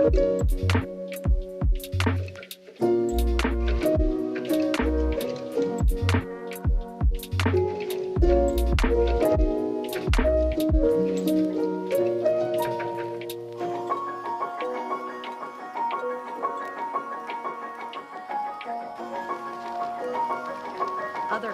Other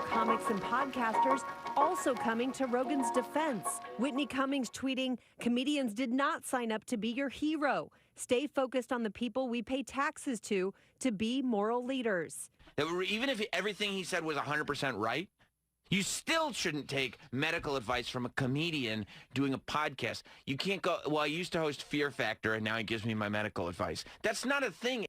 comics and podcasters also coming to Rogan's defense. Whitney Cummings tweeting, "Comedians did not sign up to be your hero. Stay focused on the people we pay taxes to be moral leaders." Even if everything he said was 100% right, you still shouldn't take medical advice from a comedian doing a podcast. You can't go, well, I used to host Fear Factor, and now he gives me my medical advice. That's not a thing.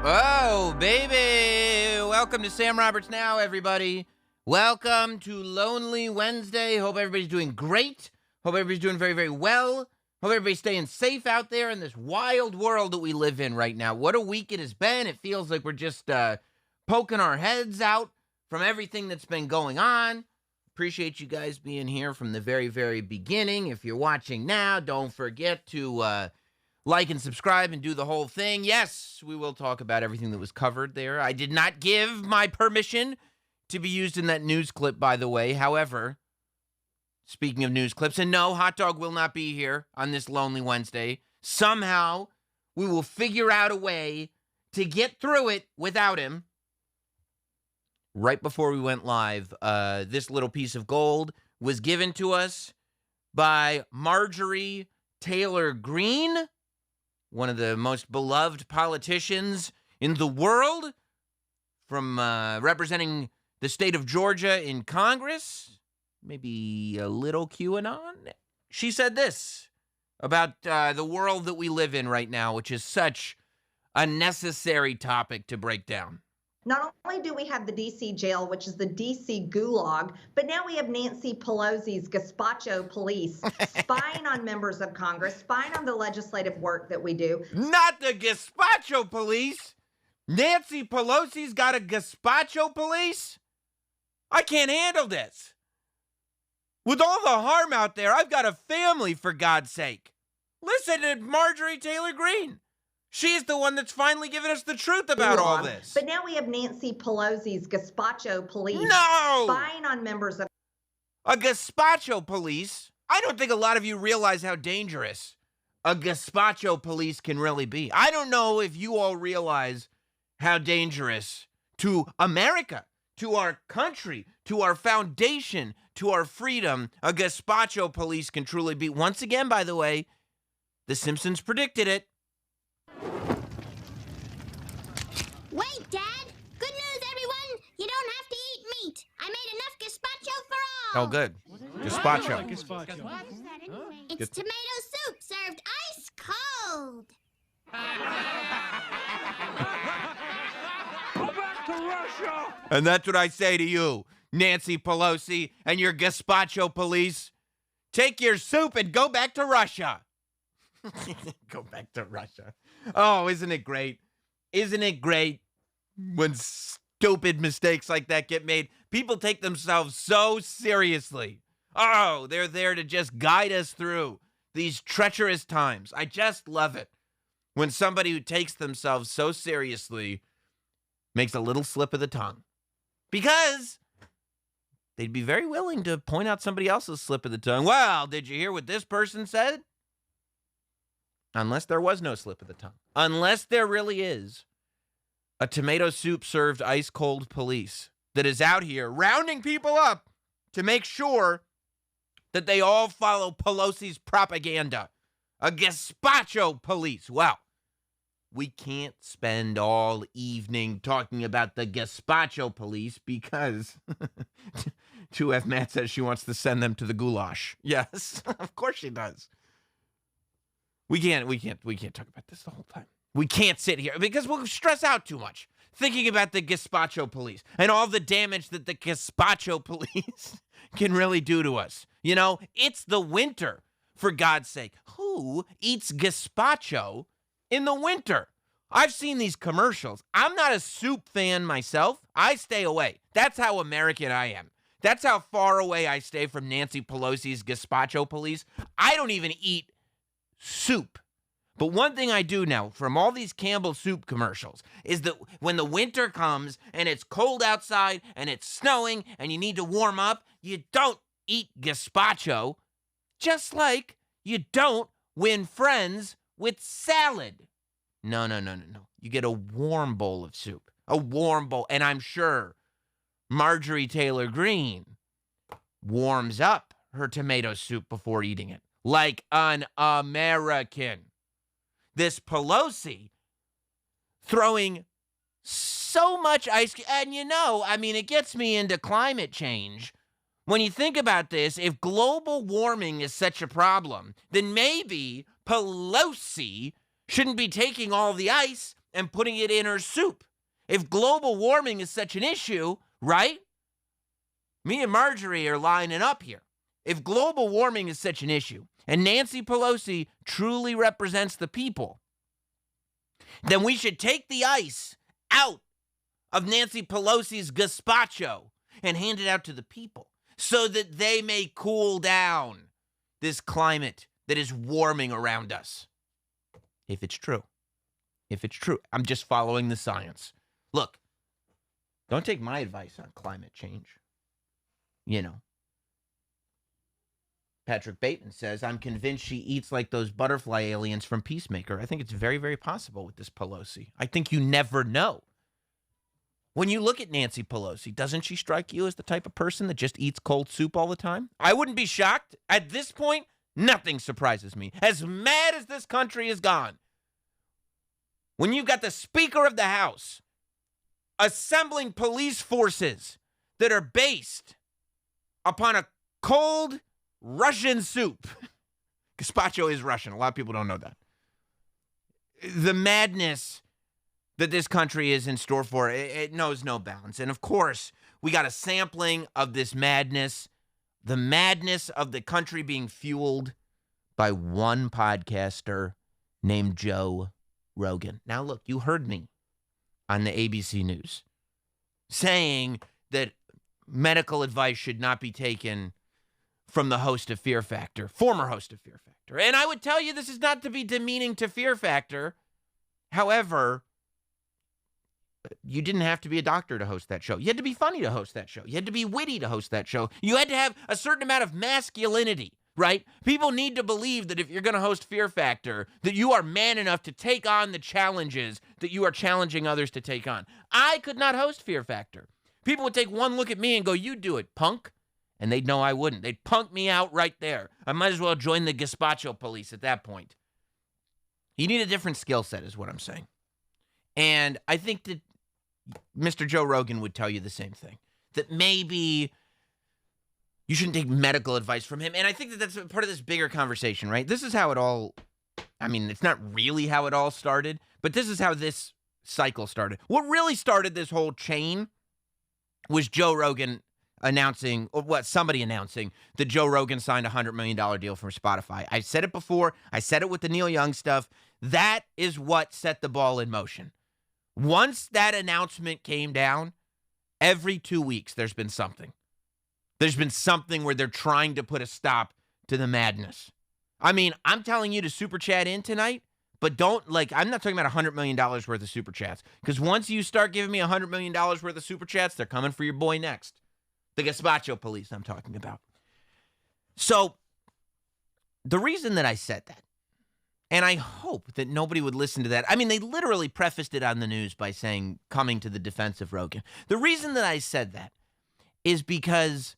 Oh, baby. Welcome to Sam Roberts Now, everybody. Welcome to Lonely Wednesday. Hope everybody's doing great. Hope everybody's doing very, very well. Hope everybody's staying safe out there in this wild world that we live in right now. What a week it has been. It feels like we're just poking our heads out from everything that's been going on. Appreciate you guys being here from the very, very beginning. If you're watching now, don't forget to like and subscribe and do the whole thing. Yes, we will talk about everything that was covered there. I did not give my permission to be used in that news clip, by the way. However, speaking of news clips, and no, Hot Dog will not be here on this Lonely Wednesday. Somehow, we will figure out a way to get through it without him. Right before we went live, this little piece of gold was given to us by Marjorie Taylor Greene, one of the most beloved politicians in the world, from representing the state of Georgia in Congress, maybe a little QAnon. She said this about the world that we live in right now, which is such a necessary topic to break down. Not only do we have the D.C. jail, which is the D.C. gulag, but now we have Nancy Pelosi's gazpacho police spying on members of Congress, spying on the legislative work that we do. Not the gazpacho police! Nancy Pelosi's got a gazpacho police? I can't handle this. With all the harm out there, I've got a family, for God's sake. Listen to Marjorie Taylor Greene. She's the one that's finally given us the truth about all this. But now we have Nancy Pelosi's gazpacho police spying on members of... A gazpacho police? I don't think a lot of you realize how dangerous a gazpacho police can really be. I don't know if you all realize how dangerous to America, to our country, to our foundation, to our freedom, a gazpacho police can truly be. Once again, by the way, The Simpsons predicted it. Wait, Dad! Good news, everyone! You don't have to eat meat. I made enough gazpacho for all. Oh, good. Gazpacho. It's tomato soup served ice cold. Go back to Russia! And that's what I say to you, Nancy Pelosi and your gazpacho police. Take your soup and go back to Russia. Go back to Russia. Oh, isn't it great? Isn't it great when stupid mistakes like that get made? People take themselves so seriously. Oh, they're there to just guide us through these treacherous times. I just love it when somebody who takes themselves so seriously makes a little slip of the tongue. Because they'd be very willing to point out somebody else's slip of the tongue. Well, did you hear what this person said? Unless there was no slip of the tongue. Unless there really is a tomato soup served ice cold police that is out here rounding people up to make sure that they all follow Pelosi's propaganda. A gazpacho police. Well, we can't spend all evening talking about the gazpacho police because 2F Matt says she wants to send them to the goulash. Yes, of course she does. We can't talk about this the whole time. We can't sit here because we'll stress out too much thinking about the gazpacho police and all the damage that the gazpacho police can really do to us. You know, it's the winter, for God's sake. Who eats gazpacho in the winter? I've seen these commercials. I'm not a soup fan myself. I stay away. That's how American I am. That's how far away I stay from Nancy Pelosi's gazpacho police. I don't even eat soup. But one thing I do now from all these Campbell soup commercials is that when the winter comes and it's cold outside and it's snowing and you need to warm up, you don't eat gazpacho, just like you don't win friends with salad. No. You get a warm bowl of soup, a warm bowl. And I'm sure Marjorie Taylor Greene warms up her tomato soup before eating it, like an American. This Pelosi throwing so much ice, and it gets me into climate change. When you think about this, if global warming is such a problem, then maybe Pelosi shouldn't be taking all the ice and putting it in her soup. If global warming is such an issue, right? Me and Marjorie are lining up here. If global warming is such an issue, and Nancy Pelosi truly represents the people, then we should take the ice out of Nancy Pelosi's gazpacho and hand it out to the people so that they may cool down this climate that is warming around us. If it's true. I'm just following the science. Look, don't take my advice on climate change. Patrick Bateman says, I'm convinced she eats like those butterfly aliens from Peacemaker. I think it's very, very possible with this Pelosi. I think you never know. When you look at Nancy Pelosi, doesn't she strike you as the type of person that just eats cold soup all the time? I wouldn't be shocked. At this point, nothing surprises me. As mad as this country has gone, when you've got the Speaker of the House assembling police forces that are based upon a cold Russian soup. Gazpacho is Russian. A lot of people don't know that. The madness that this country is in store for, it knows no bounds. And of course, we got a sampling of this madness, the madness of the country being fueled by one podcaster named Joe Rogan. Now, look, you heard me on the ABC News saying that medical advice should not be taken from the host of Fear Factor, former host of Fear Factor. And I would tell you this is not to be demeaning to Fear Factor. However, you didn't have to be a doctor to host that show. You had to be funny to host that show. You had to be witty to host that show. You had to have a certain amount of masculinity, right? People need to believe that if you're going to host Fear Factor, that you are man enough to take on the challenges that you are challenging others to take on. I could not host Fear Factor. People would take one look at me and go, you do it, punk. And they'd know I wouldn't. They'd punk me out right there. I might as well join the gazpacho police at that point. You need a different skill set is what I'm saying. And I think that Mr. Joe Rogan would tell you the same thing. That maybe you shouldn't take medical advice from him. And I think that that's part of this bigger conversation, right? This is how it all, it's not really how it all started, but this is how this cycle started. What really started this whole chain was Joe Rogan somebody announcing that Joe Rogan signed a $100 million deal from Spotify. I said it before. I said it with the Neil Young stuff. That is what set the ball in motion. Once that announcement came down, every 2 weeks there's been something. There's been something where they're trying to put a stop to the madness. I'm telling you to super chat in tonight, but I'm not talking about $100 million worth of super chats. Because once you start giving me $100 million worth of super chats, they're coming for your boy next. The gazpacho police I'm talking about. So the reason that I said that, and I hope that nobody would listen to that. They literally prefaced it on the news by saying, coming to the defense of Rogan. The reason that I said that is because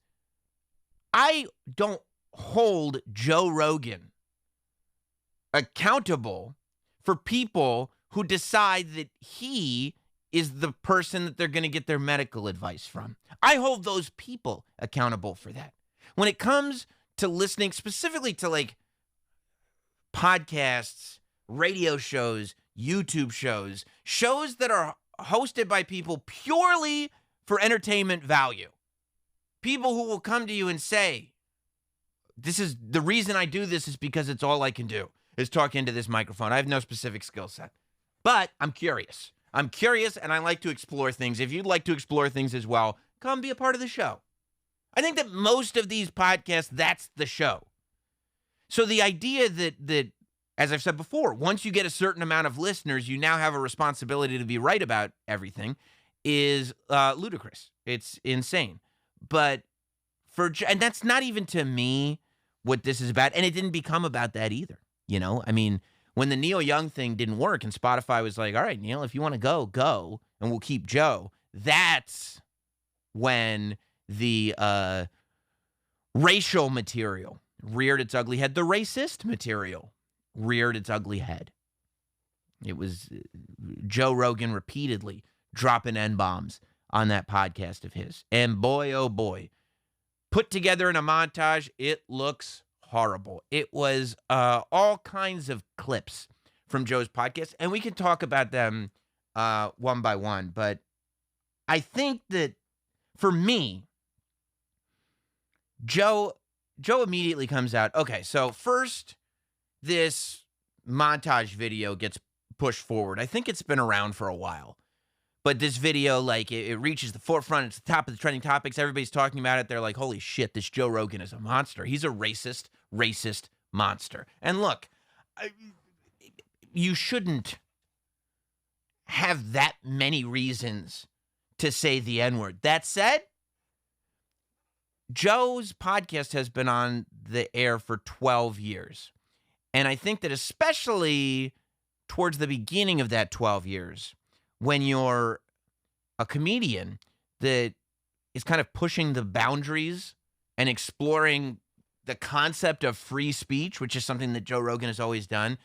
I don't hold Joe Rogan accountable for people who decide that he is the person that they're going to get their medical advice from. I hold those people accountable for that. When it comes to listening specifically to podcasts, radio shows, YouTube shows that are hosted by people purely for entertainment value. People who will come to you and say, this is the reason I do this is because it's all I can do is talk into this microphone. I have no specific skill set. But I'm curious. I'm curious, and I like to explore things. If you'd like to explore things as well, come be a part of the show. I think that most of these podcasts, that's the show. So the idea that, as I've said before, once you get a certain amount of listeners, you now have a responsibility to be right about everything is ludicrous. It's insane. But and that's not even to me what this is about. And it didn't become about that either. You know, I mean, when the Neil Young thing didn't work and Spotify was like, all right, Neil, if you want to go, and we'll keep Joe. That's when the racial material reared its ugly head. The racist material reared its ugly head. It was Joe Rogan repeatedly dropping N-bombs on that podcast of his. And boy, oh boy, put together in a montage, it looks horrible. It was all kinds of clips from Joe's podcast, and we can talk about them one by one. But I think that for me, Joe immediately comes out. Okay, so first, this montage video gets pushed forward. I think it's been around for a while. But this video, like, it reaches the forefront. It's the top of the trending topics. Everybody's talking about it. They're like, holy shit, this Joe Rogan is a monster. He's a racist monster. And look, you shouldn't have that many reasons to say the N-word. That said, Joe's podcast has been on the air for 12 years. And I think that especially towards the beginning of that 12 years, when you're a comedian that is kind of pushing the boundaries and exploring the concept of free speech, which is something that Joe Rogan has always done,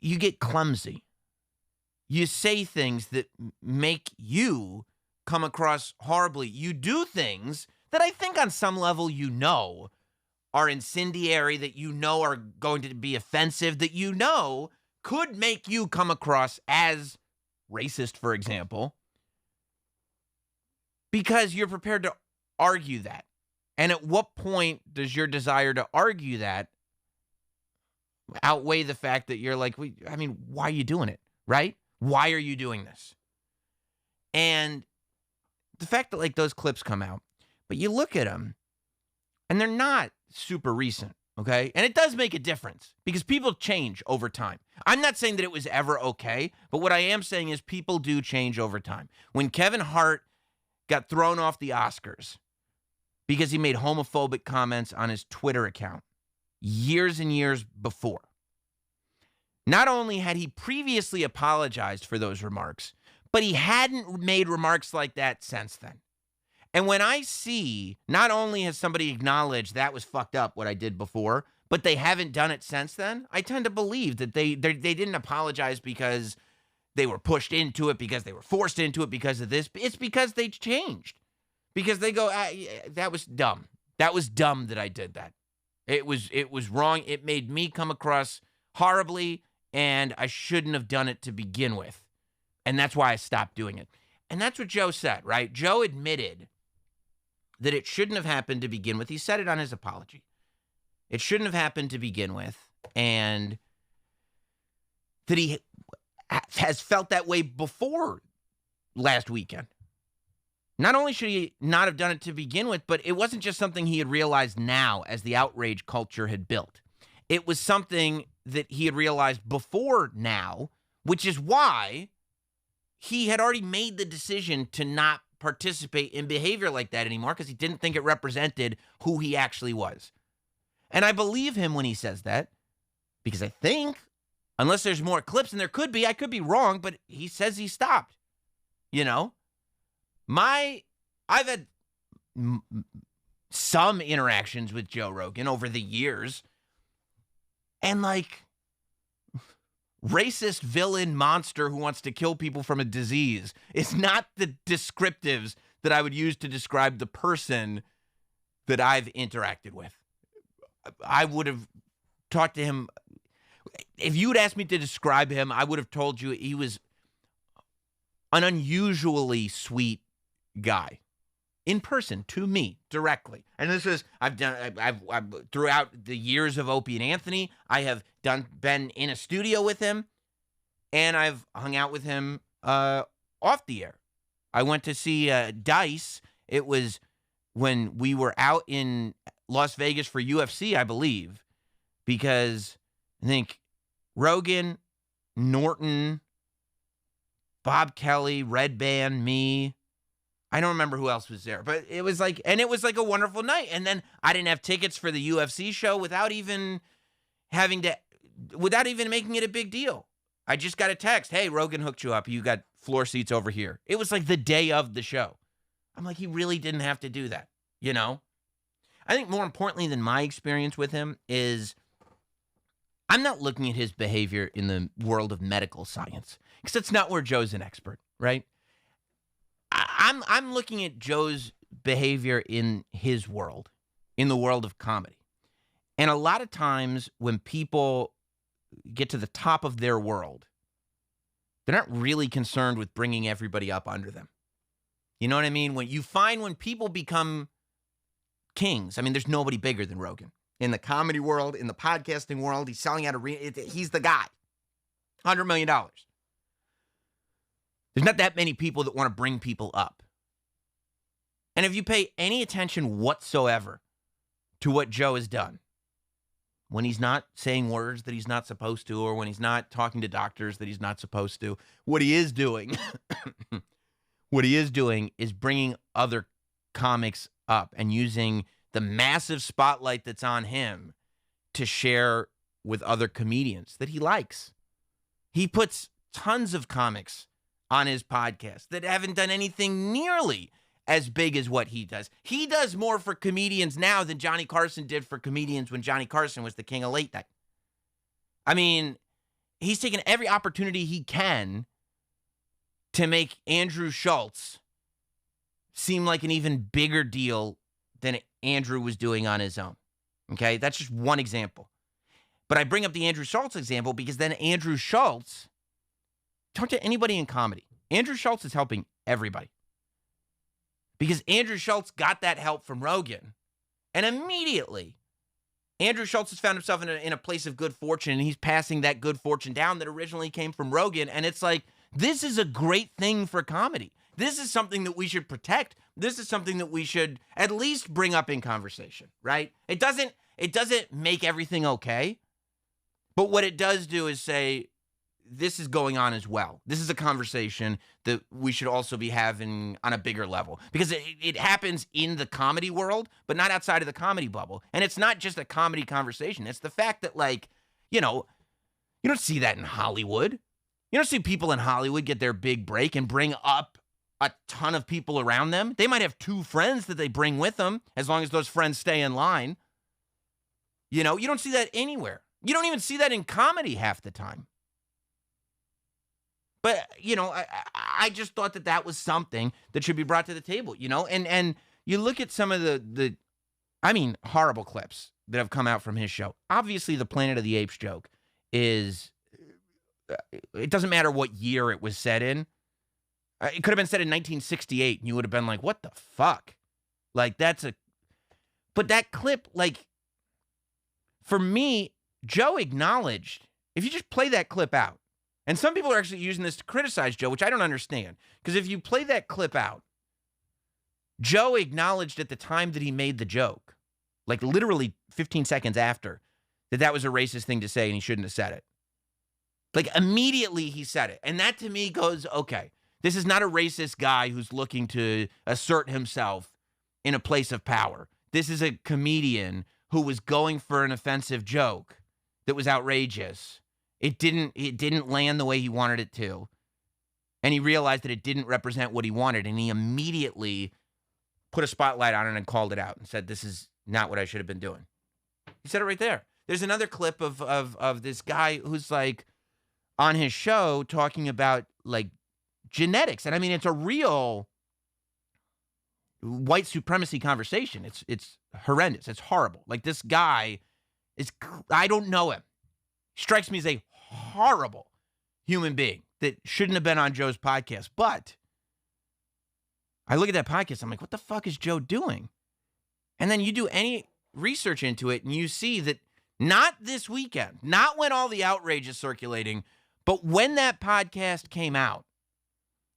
you get clumsy. You say things that make you come across horribly. You do things that I think on some level you know are incendiary, that you know are going to be offensive, that you know could make you come across as racist, for example, because you're prepared to argue that. And at what point does your desire to argue that outweigh the fact that you're like, I mean, why are you doing it, right? Why are you doing this? And the fact that, like, those clips come out, but you look at them, and they're not super recent, okay? And it does make a difference because people change over time. I'm not saying that it was ever okay, but what I am saying is people do change over time. When Kevin Hart got thrown off the Oscars because he made homophobic comments on his Twitter account years and years before, not only had he previously apologized for those remarks, but he hadn't made remarks like that since then. And when I see, not only has somebody acknowledged that was fucked up what I did before, but they haven't done it since then, I tend to believe that they didn't apologize because they were pushed into it, because they were forced into it, because of this. It's because they changed. Because they go, that was dumb. That was dumb that I did that. It was wrong. It made me come across horribly, and I shouldn't have done it to begin with. And that's why I stopped doing it. And that's what Joe said, right? Joe admitted that it shouldn't have happened to begin with. He said it on his apology. It shouldn't have happened to begin with, and that he has felt that way before last weekend. Not only should he not have done it to begin with, but it wasn't just something he had realized now as the outrage culture had built. It was something that he had realized before now, which is why he had already made the decision to not participate in behavior like that anymore, because he didn't think it represented who he actually was. And I believe him when he says that, because I think, unless there's more clips, and there could be, I could be wrong, but he says he stopped. You know? I've had some interactions with Joe Rogan over the years, and like, racist villain monster who wants to kill people from a disease is not the descriptives that I would use to describe the person that I've interacted with. I would have talked to him. If you had asked me to describe him, I would have told you he was an unusually sweet guy in person to me directly. And this is, I've throughout the years of Opie and Anthony, I have been in a studio with him, and I've hung out with him off the air. I went to see Dice. It was when we were out in Las Vegas for UFC, I believe, because I think Rogan, Norton, Bob Kelly, Red Band, me. I don't remember who else was there, but it was like a wonderful night. And then I didn't have tickets for the UFC show without even making it a big deal. I just got a text. Hey, Rogan hooked you up. You got floor seats over here. It was like the day of the show. I'm like, he really didn't have to do that, you know? I think more importantly than my experience with him is I'm not looking at his behavior in the world of medical science, because that's not where Joe's an expert, right? I'm looking at Joe's behavior in his world, in the world of comedy. And a lot of times when people get to the top of their world, they're not really concerned with bringing everybody up under them. You know what I mean? When people become kings, I mean, there's nobody bigger than Rogan. In the comedy world, in the podcasting world, he's selling out he's the guy. $100 million. There's not that many people that want to bring people up. And if you pay any attention whatsoever to what Joe has done, when he's not saying words that he's not supposed to, or when he's not talking to doctors that he's not supposed to, what he is doing, is bringing other comics up and using the massive spotlight that's on him to share with other comedians that he likes. He puts tons of comics on his podcast that haven't done anything nearly as big as what he does. He does more for comedians now than Johnny Carson did for comedians when Johnny Carson was the king of late night. I mean, he's taken every opportunity he can to make Andrew Schultz seem like an even bigger deal than Andrew was doing on his own. Okay, that's just one example. But I bring up the Andrew Schultz example because then Andrew Schultz, talk to anybody in comedy. Andrew Schultz is helping everybody. Because Andrew Schultz got that help from Rogan. And immediately, Andrew Schultz has found himself in a place of good fortune, and he's passing that good fortune down that originally came from Rogan. And it's like, this is a great thing for comedy. This is something that we should protect. This is something that we should at least bring up in conversation, right? It doesn't make everything okay. But what it does do is say, this is going on as well. This is a conversation that we should also be having on a bigger level, because it happens in the comedy world, but not outside of the comedy bubble. And it's not just a comedy conversation. It's the fact that, like, you know, you don't see that in Hollywood. You don't see people in Hollywood get their big break and bring up a ton of people around them. They might have 2 friends that they bring with them, as long as those friends stay in line. You know, you don't see that anywhere. You don't even see that in comedy half the time. But, you know, I just thought that was something that should be brought to the table, you know? And you look at some of the horrible clips that have come out from his show. Obviously, the Planet of the Apes joke is, it doesn't matter what year it was set in. It could have been set in 1968, and you would have been like, what the fuck? Like, but that clip, like, for me, Joe acknowledged, if you just play that clip out, and some people are actually using this to criticize Joe, which I don't understand. Because if you play that clip out, Joe acknowledged at the time that he made the joke, like literally 15 seconds after, that was a racist thing to say and he shouldn't have said it. Like immediately he said it. And that to me goes, okay, this is not a racist guy who's looking to assert himself in a place of power. This is a comedian who was going for an offensive joke that was outrageous. It didn't land the way he wanted it to. And he realized that it didn't represent what he wanted. And he immediately put a spotlight on it and called it out and said, this is not what I should have been doing. He said it right there. There's another clip of this guy who's like on his show talking about like genetics. And I mean, it's a real white supremacy conversation. It's horrendous. It's horrible. Like this guy I don't know him. Strikes me as a horrible human being that shouldn't have been on Joe's podcast. But I look at that podcast, I'm like, what the fuck is Joe doing? And then you do any research into it, and you see that not this weekend, not when all the outrage is circulating, But when that podcast came out,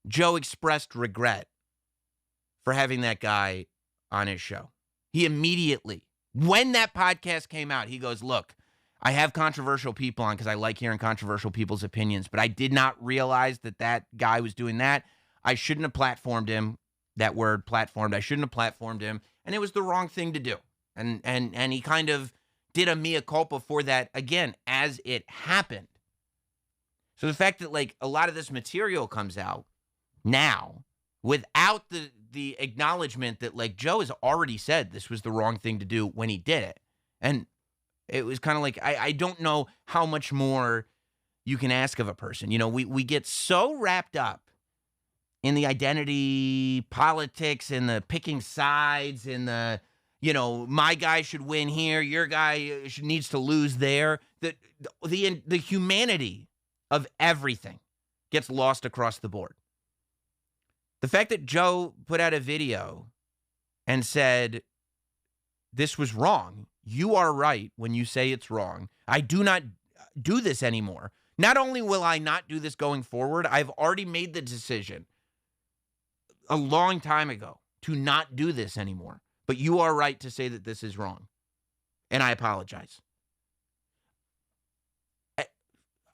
Joe expressed regret for having that guy on his show. He immediately, when that podcast came out, he goes, look, I have controversial people on because I like hearing controversial people's opinions, but I did not realize that that guy was doing that. I shouldn't have platformed him. That word, platformed. I shouldn't have platformed him, and it was the wrong thing to do. And he kind of did a mea culpa for that, again, as it happened. So the fact that, like, a lot of this material comes out now without the acknowledgement that, like, Joe has already said this was the wrong thing to do when he did it. And it was kind of like, I don't know how much more you can ask of a person. You know, we get so wrapped up in the identity politics and the picking sides and the, you know, my guy should win here, your guy needs to lose there, that the humanity of everything gets lost across the board. The fact that Joe put out a video and said, this was wrong. You are right when you say it's wrong. I do not do this anymore. Not only will I not do this going forward, I've already made the decision a long time ago to not do this anymore. But you are right to say that this is wrong. And I apologize.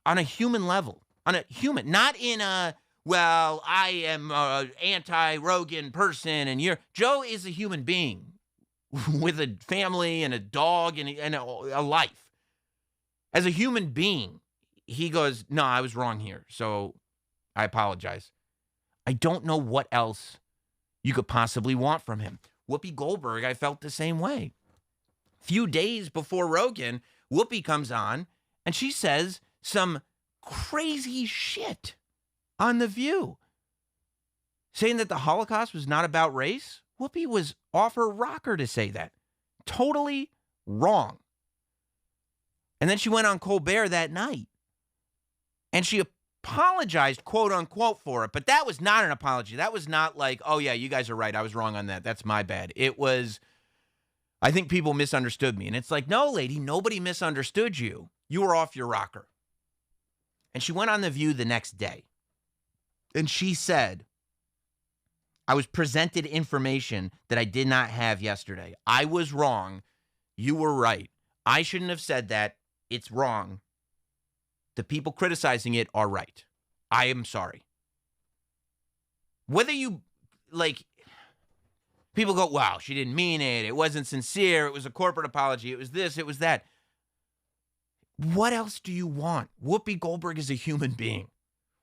On a human level, not in a, well, I am an anti-Rogan person and Joe is a human being with a family and a dog and a life. As a human being, he goes, no, I was wrong here, so I apologize. I don't know what else you could possibly want from him. Whoopi Goldberg, I felt the same way. Few days before Rogan, Whoopi comes on and she says some crazy shit on The View, saying that the Holocaust was not about race. Whoopi was off her rocker to say that. Totally wrong. And then she went on Colbert that night and she apologized, quote unquote, for it. But that was not an apology. That was not like, oh yeah, you guys are right. I was wrong on that. That's my bad. It was, I think people misunderstood me. And it's like, no, lady, nobody misunderstood you. You were off your rocker. And she went on The View the next day. And she said, I was presented information that I did not have yesterday. I was wrong. You were right. I shouldn't have said that. It's wrong. The people criticizing it are right. I am sorry. Whether you, like, people go, wow, she didn't mean it. It wasn't sincere. It was a corporate apology. It was this. It was that. What else do you want? Whoopi Goldberg is a human being.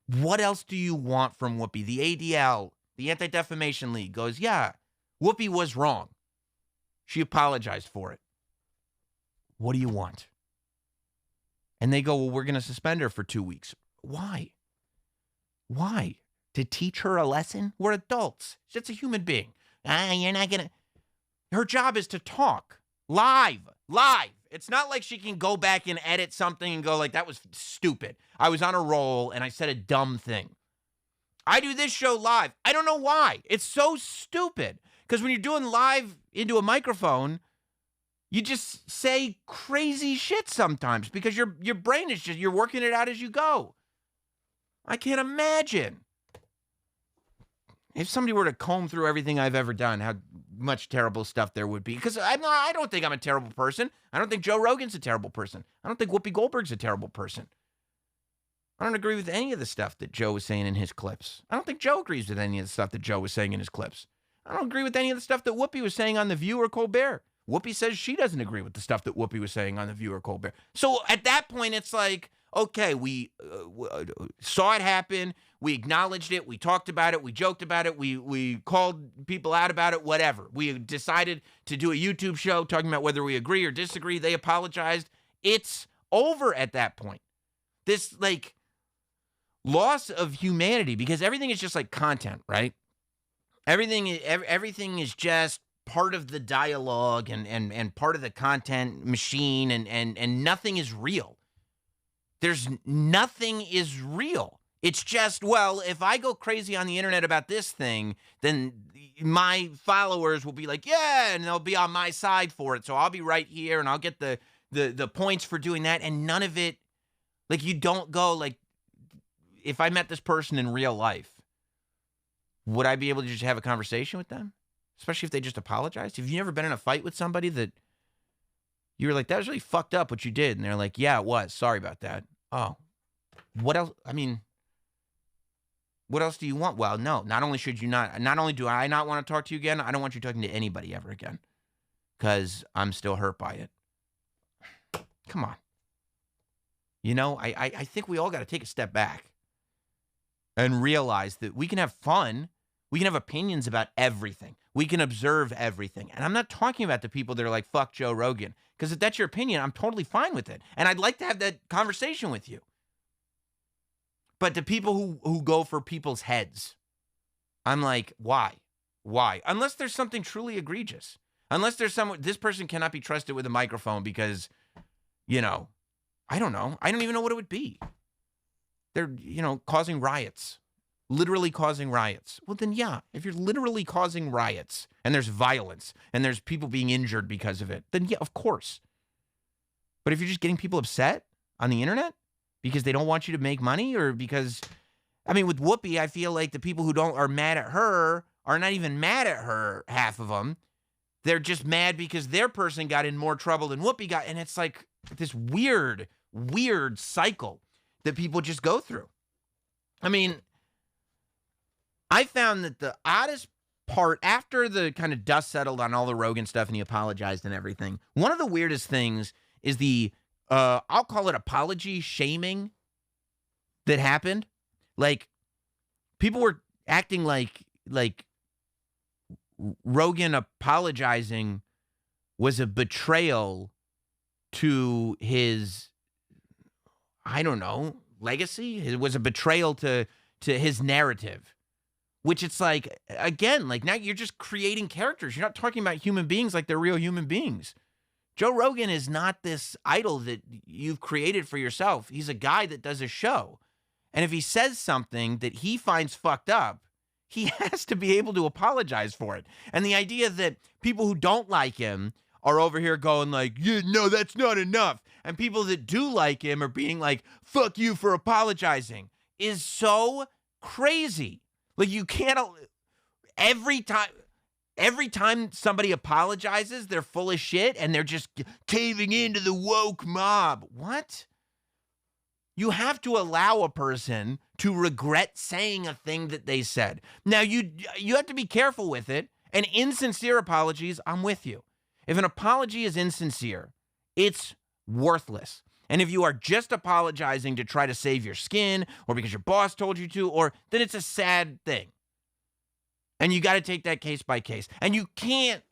What else do you want from Whoopi? The ADL, the Anti-Defamation League, goes, yeah, Whoopi was wrong. She apologized for it. What do you want? And they go, well, we're going to suspend her for 2 weeks. Why? Why? To teach her a lesson? We're adults. She's a human being. You're not going to. Her job is to talk live. It's not like she can go back and edit something and go like, that was stupid. I was on a roll and I said a dumb thing. I do this show live. I don't know why. It's so stupid. Because when you're doing live into a microphone, you just say crazy shit sometimes because your brain is just, you're working it out as you go. I can't imagine if somebody were to comb through everything I've ever done, how much terrible stuff there would be. Because I don't think I'm a terrible person. I don't think Joe Rogan's a terrible person. I don't think Whoopi Goldberg's a terrible person. I don't agree with any of the stuff that Joe was saying in his clips. I don't think Joe agrees with any of the stuff that Joe was saying in his clips. I don't agree with any of the stuff that Whoopi was saying on The View or Colbert. Whoopi says she doesn't agree with the stuff that Whoopi was saying on The View or Colbert. So at that point, it's like, okay, we saw it happen. We acknowledged it. We talked about it. We joked about it. We called people out about it, whatever. We decided to do a YouTube show talking about whether we agree or disagree. They apologized. It's over at that point. This, like, loss of humanity, because everything is just like content, right? Everything is just part of the dialogue and part of the content machine, and nothing is real. There's nothing is real. It's just, well, if I go crazy on the internet about this thing, then my followers will be like, yeah, and they'll be on my side for it. So I'll be right here and I'll get the points for doing that. And none of it, like, you don't go like, if I met this person in real life, would I be able to just have a conversation with them? Especially if they just apologized? Have you ever been in a fight with somebody that you were like, that was really fucked up what you did? And they're like, yeah, it was. Sorry about that. Oh, what else? I mean, what else do you want? Well, no, not only do I not want to talk to you again, I don't want you talking to anybody ever again because I'm still hurt by it. Come on. You know, I think we all got to take a step back and realize that we can have fun. We can have opinions about everything. We can observe everything. And I'm not talking about the people that are like, fuck Joe Rogan. Because if that's your opinion, I'm totally fine with it. And I'd like to have that conversation with you. But the people who go for people's heads, I'm like, why? Why? Unless there's something truly egregious. Unless there's this person cannot be trusted with a microphone because, you know, I don't know. I don't even know what it would be. They're, you know, causing riots. Literally causing riots. Well, then, yeah, if you're literally causing riots and there's violence and there's people being injured because of it, then, yeah, of course. But if you're just getting people upset on the internet because they don't want you to make money or because, I mean, with Whoopi, I feel like the people who are mad at her are not even mad at her, half of them. They're just mad because their person got in more trouble than Whoopi got. And it's like this weird cycle that people just go through. I mean, I found that the oddest part, after the kind of dust settled on all the Rogan stuff and he apologized and everything, one of the weirdest things is the, I'll call it apology shaming that happened. Like, people were acting like Rogan apologizing was a betrayal to his, I don't know, legacy. It was a betrayal to his narrative. Which it's like, again, like now you're just creating characters. You're not talking about human beings like they're real human beings. Joe Rogan is not this idol that you've created for yourself. He's a guy that does a show. And if he says something that he finds fucked up, he has to be able to apologize for it. And the idea that people who don't like him are over here going like, yeah, no, that's not enough. And people that do like him are being like, fuck you for apologizing is so crazy. Like, you can't, every time somebody apologizes, they're full of shit and they're just caving into the woke mob. What? You have to allow a person to regret saying a thing that they said. Now, you have to be careful with it. And insincere apologies, I'm with you. If an apology is insincere, it's worthless. And if you are just apologizing to try to save your skin or because your boss told you to, then it's a sad thing. And you got to take that case by case. And you can't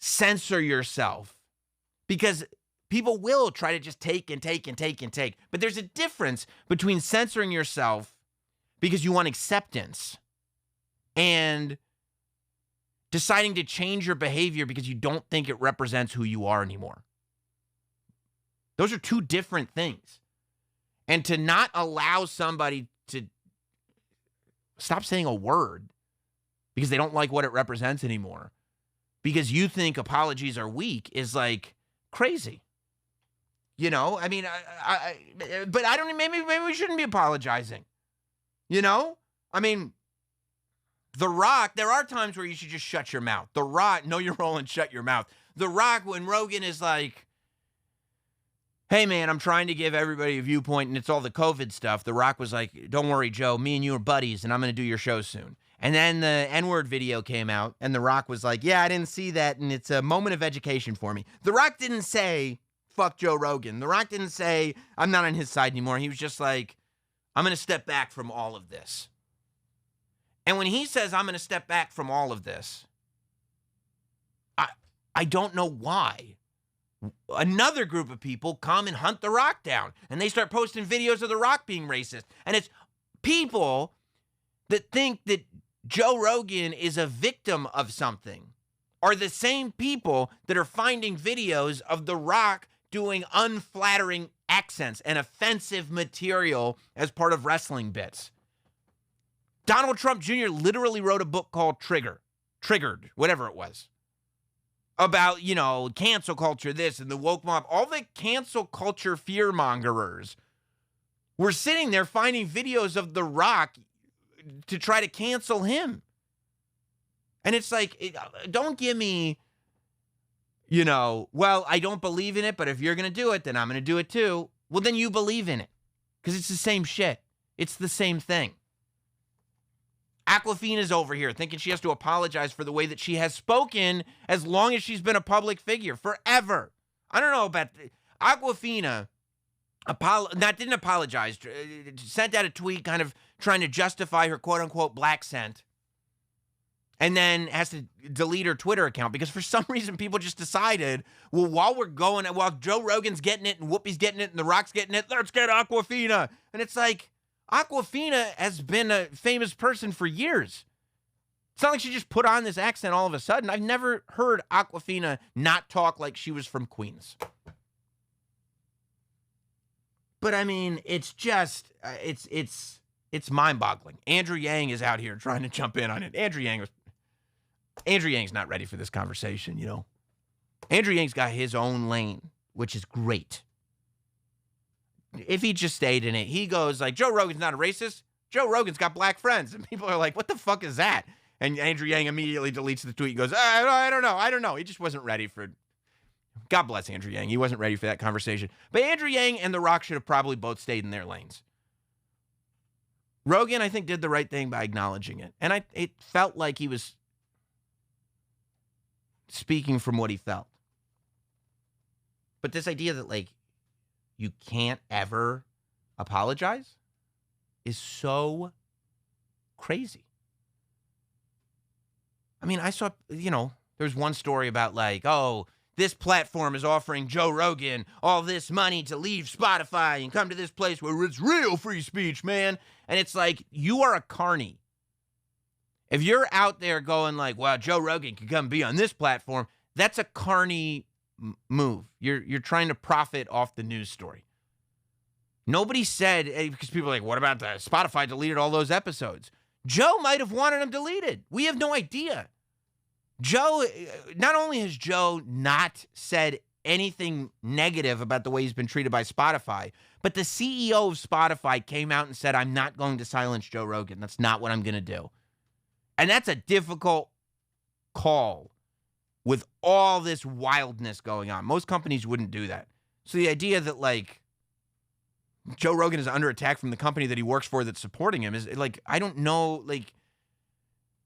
censor yourself because people will try to just take and take and take and take. But there's a difference between censoring yourself because you want acceptance and deciding to change your behavior because you don't think it represents who you are anymore. Those are two different things. And to not allow somebody to stop saying a word because they don't like what it represents anymore, because you think apologies are weak, is like crazy. You know, I mean, but I don't, maybe we shouldn't be apologizing. You know, I mean, The Rock, there are times where you should just shut your mouth. The Rock, know your role and shut your mouth. The Rock, when Rogan is like, hey, man, I'm trying to give everybody a viewpoint, and it's all the COVID stuff. The Rock was like, don't worry, Joe. Me and you are buddies, and I'm going to do your show soon. And then the N-word video came out, and The Rock was like, yeah, I didn't see that, and it's a moment of education for me. The Rock didn't say, fuck Joe Rogan. The Rock didn't say, I'm not on his side anymore. He was just like, I'm going to step back from all of this. And when he says, I'm going to step back from all of this, I don't know why. Another group of people come and hunt The Rock down, and they start posting videos of The Rock being racist. And it's people that think that Joe Rogan is a victim of something are the same people that are finding videos of The Rock doing unflattering accents and offensive material as part of wrestling bits. Donald Trump Jr. literally wrote a book called Triggered, whatever it was, about, you know, cancel culture, this and the woke mob. All the cancel culture fear-mongerers We're sitting there finding videos of The Rock to try to cancel him. And it's like, don't give me, well, I don't believe in it, but if you're going to do it, then I'm going to do it too. Well, then you believe in it because it's the same shit. It's the same thing. Aquafina's over here thinking she has to apologize for the way that she has spoken as long as she's been a public figure forever. I don't know about Aquafina. Didn't apologize. Sent out a tweet kind of trying to justify her quote-unquote black scent. And then has to delete her Twitter account because for some reason people just decided, well, while Joe Rogan's getting it and Whoopi's getting it and The Rock's getting it, let's get Aquafina. And it's like, Aquafina has been a famous person for years. It's not like she just put on this accent all of a sudden. I've never heard Aquafina not talk like she was from Queens. But I mean, it's just, it's mind-boggling. Andrew Yang is out here trying to jump in on it. Andrew Yang's not ready for this conversation, Andrew Yang's got his own lane, which is great. If he just stayed in it, he goes like, Joe Rogan's not a racist. Joe Rogan's got black friends. And people are like, what the fuck is that? And Andrew Yang immediately deletes the tweet and goes, I don't know. He just wasn't ready for it. God bless Andrew Yang. He wasn't ready for that conversation. But Andrew Yang and The Rock should have probably both stayed in their lanes. Rogan, I think, did the right thing by acknowledging it. And it felt like he was speaking from what he felt. But this idea that, like, you can't ever apologize is so crazy. I mean, I saw, there's one story about like, oh, this platform is offering Joe Rogan all this money to leave Spotify and come to this place where it's real free speech, man. And it's like, you are a carny. If you're out there going like, well, Joe Rogan can come be on this platform, that's a carny move. You're trying to profit off the news story. Nobody said, because people are like, what about the Spotify deleted all those episodes? Joe might have wanted them deleted. We have no idea. Joe, not only has Joe not said anything negative about the way he's been treated by Spotify, but the CEO of Spotify came out and said, I'm not going to silence Joe Rogan. That's not what I'm going to do. And that's a difficult call with all this wildness going on. Most companies wouldn't do that. So the idea that, like, Joe Rogan is under attack from the company that he works for that's supporting him is, like, I don't know, like,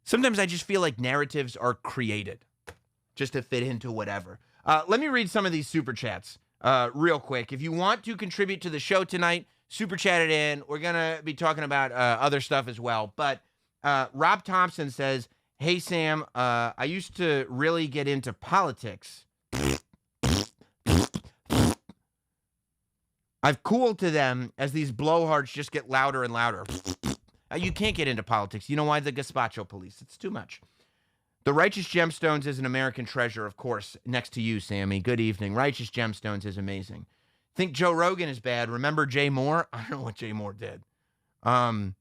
sometimes I just feel like narratives are created just to fit into whatever. Let me read some of these super chats real quick. If you want to contribute to the show tonight, super chat it in. We're going to be talking about other stuff as well. But Rob Thompson says, hey, Sam, I used to really get into politics. I've cooled to them as these blowhards just get louder and louder. You can't get into politics. You know why? The gazpacho police. It's too much. The Righteous Gemstones is an American treasure, of course, next to you, Sammy. Good evening. Righteous Gemstones is amazing. Think Joe Rogan is bad. Remember Jay Moore? I don't know what Jay Moore did. Ellie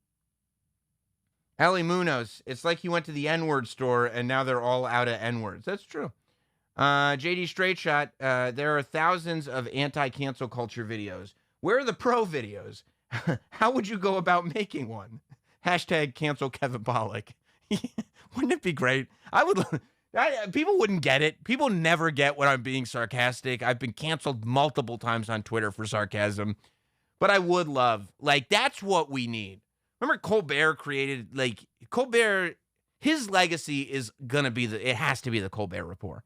Munoz, it's like he went to the N-word store and now they're all out of N-words. That's true. JD Straight Shot, there are thousands of anti-cancel culture videos. Where are the pro videos? How would you go about making one? Hashtag cancel Kevin Pollak. Wouldn't it be great? People wouldn't get it. People never get when I'm being sarcastic. I've been canceled multiple times on Twitter for sarcasm. But I would love, like, that's what we need. Remember Colbert created, like, Colbert, his legacy is going to be it has to be the Colbert Report.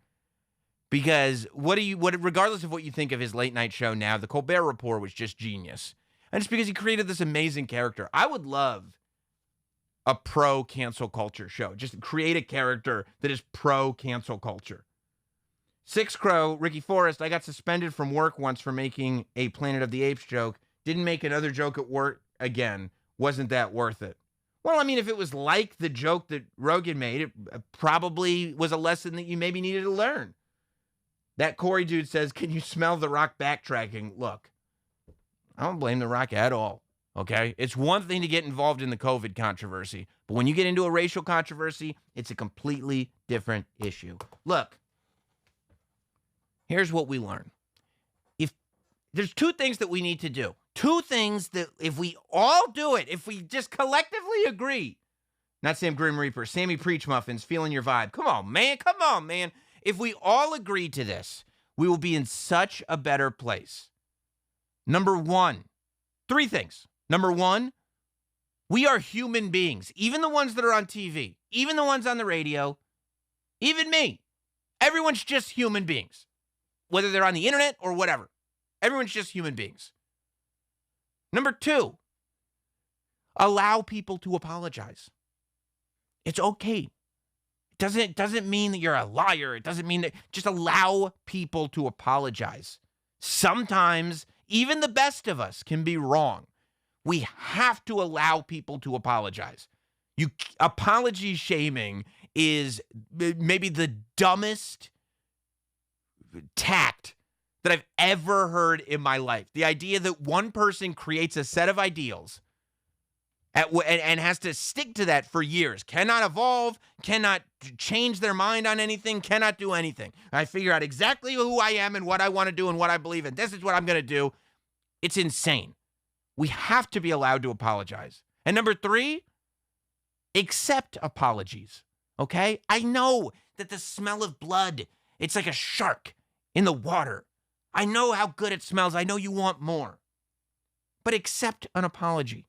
Because regardless of what you think of his late night show now, the Colbert Report was just genius. And it's because he created this amazing character. I would love a pro cancel culture show. Just create a character that is pro cancel culture. Six Crow, Ricky Forrest, I got suspended from work once for making a Planet of the Apes joke. Didn't make another joke at work again. Wasn't that worth it? Well, I mean, if it was like the joke that Rogan made, it probably was a lesson that you maybe needed to learn. That Corey dude says, can you smell The Rock backtracking? Look, I don't blame The Rock at all, okay? It's one thing to get involved in the COVID controversy, but when you get into a racial controversy, it's a completely different issue. Look, here's what we learn. If there's two things that we need to do, Two things that if we all do it, if we just collectively agree, not Sam Grim Reaper, Sammy Preach Muffins, feeling your vibe. Come on, man. Come on, man. If we all agree to this, we will be in such a better place. Number one, three things. Number one, we are human beings, even the ones that are on TV, even the ones on the radio, even me. Everyone's just human beings, whether they're on the internet or whatever. Everyone's just human beings. Number two, allow people to apologize. It's okay. It doesn't mean that you're a liar. It doesn't mean that, just allow people to apologize. Sometimes even the best of us can be wrong. We have to allow people to apologize. Apology shaming is maybe the dumbest tact that I've ever heard in my life. The idea that one person creates a set of ideals and has to stick to that for years, cannot evolve, cannot change their mind on anything, cannot do anything. I figure out exactly who I am and what I want to do and what I believe in. This is what I'm going to do. It's insane. We have to be allowed to apologize. And number three, accept apologies, okay? I know that the smell of blood, it's like a shark in the water. I know how good it smells. I know you want more. But accept an apology.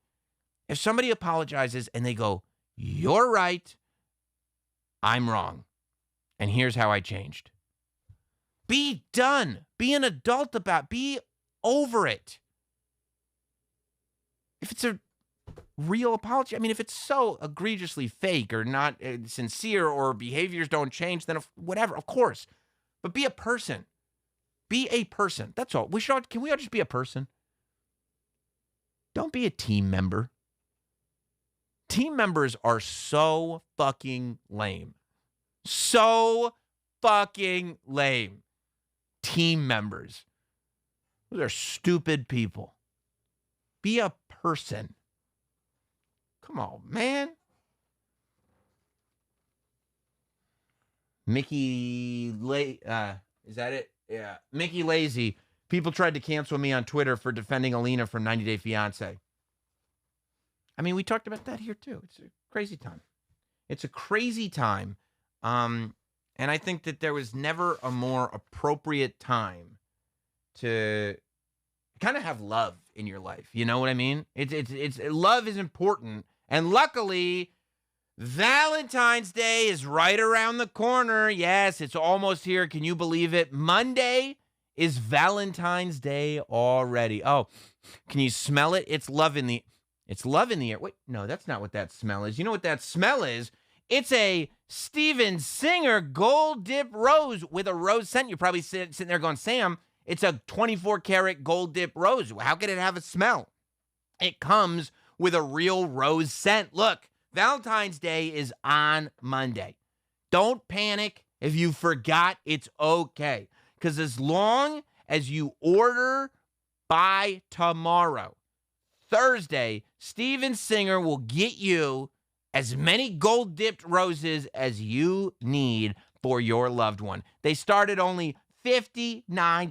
If somebody apologizes and they go, you're right, I'm wrong, and here's how I changed. Be done. Be an adult about it. Be over it. If it's a real apology, I mean, if it's so egregiously fake or not sincere or behaviors don't change, then whatever, of course. But be a person. Be a person. That's all. Can we all just be a person? Don't be a team member. Team members are so fucking lame. So fucking lame. Team members. Those are stupid people. Be a person. Come on, man. Is that it? Yeah. Mickey Lazy. People tried to cancel me on Twitter for defending Alina from 90 Day Fiancé. I mean, we talked about that here too. It's a crazy time. It's a crazy time. And I think that there was never a more appropriate time to kind of have love in your life. You know what I mean? It's love is important. And luckily, Valentine's Day is right around the corner. Yes, it's almost here. Can you believe it? Monday is Valentine's Day already. Oh, can you smell it? It's love in the air. Wait, no, that's not what that smell is. You know what that smell is? It's a Steven Singer gold dip rose with a rose scent. You're probably sitting there going, Sam, it's a 24 karat gold dip rose. How could it have a smell? It comes with a real rose scent. Look, Valentine's Day is on Monday. Don't panic if you forgot. It's okay. Because as long as you order by tomorrow, Thursday, Steven Singer will get you as many gold-dipped roses as you need for your loved one. They start at only $59.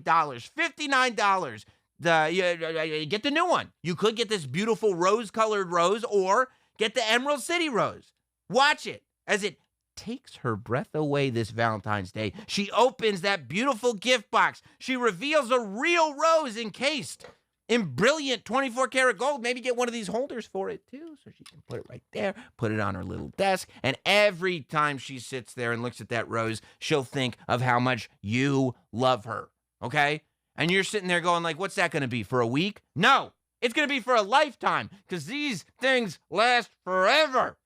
$59. Get the new one. You could get this beautiful rose-colored rose or get the Emerald City rose. Watch it as it takes her breath away this Valentine's Day. She opens that beautiful gift box. She reveals a real rose encased in brilliant 24 karat gold. Maybe get one of these holders for it too, so she can put it right there, put it on her little desk, and every time she sits there and looks at that rose, she'll think of how much you love her, okay? And you're sitting there going like, what's that going to be, for a week? No, it's going to be for a lifetime, because these things last forever.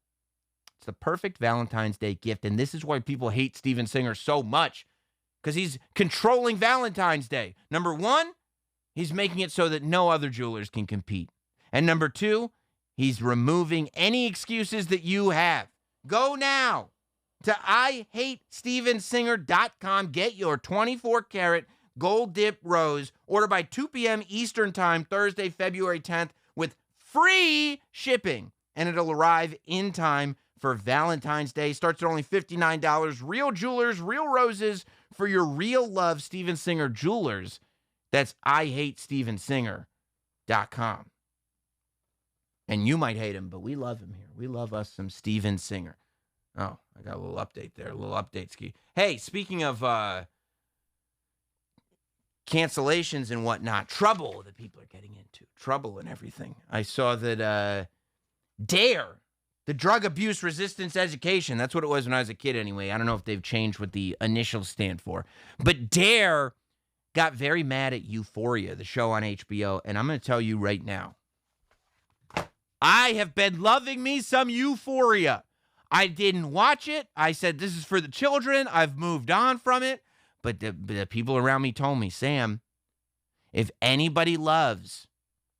It's the perfect Valentine's Day gift, and this is why people hate Steven Singer so much, because he's controlling Valentine's Day. Number one, he's making it so that no other jewelers can compete. And number two, he's removing any excuses that you have. Go now to IHateStevenSinger.com. Get your 24 karat gold dip rose. Order by 2 p.m. Eastern Time, Thursday, February 10th, with free shipping. And it'll arrive in time for Valentine's Day. Starts at only $59. Real jewelers, real roses for your real love, Steven Singer jewelers. That's IHateStevenSinger.com. SiriusXM.com. And you might hate him, but we love him here. We love us some Steven Singer. Oh, I got a little update there. A little update, Ski. Hey, speaking of cancellations and whatnot, trouble that people are getting into, trouble and everything. I saw that DARE, the Drug Abuse Resistance Education, that's what it was when I was a kid anyway. I don't know if they've changed what the initials stand for. But DARE got very mad at Euphoria, the show on HBO, and I'm going to tell you right now, I have been loving me some Euphoria. I didn't watch it. I said, this is for the children. I've moved on from it. But the people around me told me, Sam, if anybody loves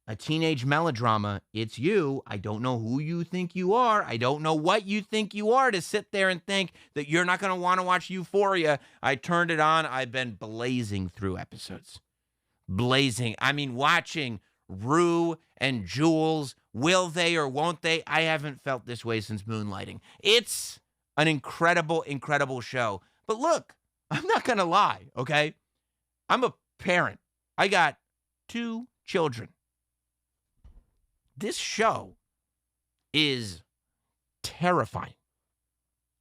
a teenage melodrama, it's you. I don't know who you think you are. I don't know what you think you are to sit there and think that you're not going to want to watch Euphoria. I turned it on. I've been blazing through episodes. Blazing. I mean, watching Rue and Jules, will they or won't they? I haven't felt this way since Moonlighting. It's an incredible, incredible show. But look, I'm not going to lie, okay? I'm a parent. I got 2 children. This show is terrifying.